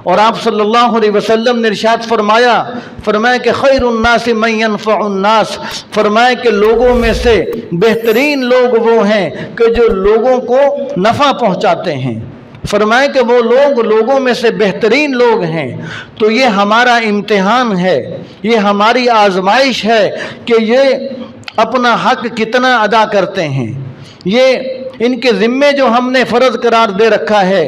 اور آپ صلی اللہ علیہ وسلم نے ارشاد فرمایا کہ خیر الناس من ينفع الناس، فرمایا کہ لوگوں میں سے بہترین لوگ وہ ہیں کہ جو لوگوں کو نفع پہنچاتے ہیں، فرمایا کہ وہ لوگ لوگوں میں سے بہترین لوگ ہیں۔ تو یہ ہمارا امتحان ہے، یہ ہماری آزمائش ہے کہ یہ اپنا حق کتنا ادا کرتے ہیں۔ یہ ان کے ذمے جو ہم نے فرض قرار دے رکھا ہے،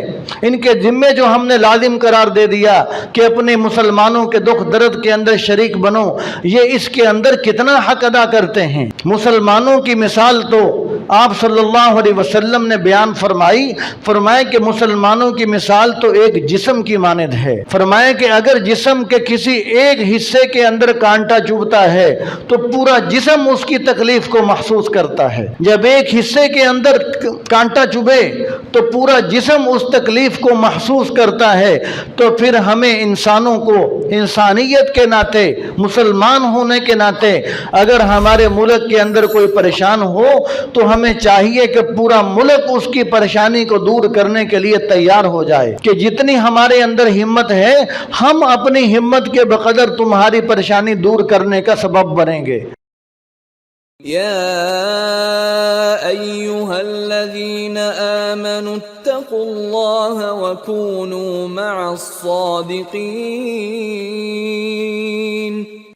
ان کے ذمے جو ہم نے لازم قرار دے دیا کہ اپنے مسلمانوں کے دکھ درد کے اندر شریک بنو، یہ اس کے اندر کتنا حق ادا کرتے ہیں۔ مسلمانوں کی مثال تو آپ صلی اللہ علیہ وسلم نے بیان فرمایا کہ مسلمانوں کی مثال تو ایک جسم کی مانند ہے۔ فرمایا کہ اگر جسم کے کسی ایک حصے کے اندر کانٹا چبھتا ہے تو پورا جسم اس کی تکلیف کو محسوس کرتا ہے۔ جب ایک حصے کے اندر کانٹا چبھے تو پورا جسم اس تکلیف کو محسوس کرتا ہے۔ تو پھر ہمیں انسانوں کو انسانیت کے ناطے، مسلمان ہونے کے ناطے، اگر ہمارے ملک کے اندر کوئی پریشان ہو تو ہمیں چاہیے کہ پورا ملک اس کی پریشانی کو دور کرنے کے لیے تیار ہو جائے، کہ جتنی ہمارے اندر ہمت ہے ہم اپنی ہمت کے بقدر تمہاری پریشانی دور کرنے کا سبب بنیں گے۔ يا أيها الذين آمنوا اتقوا الله وكونوا مع الصادقين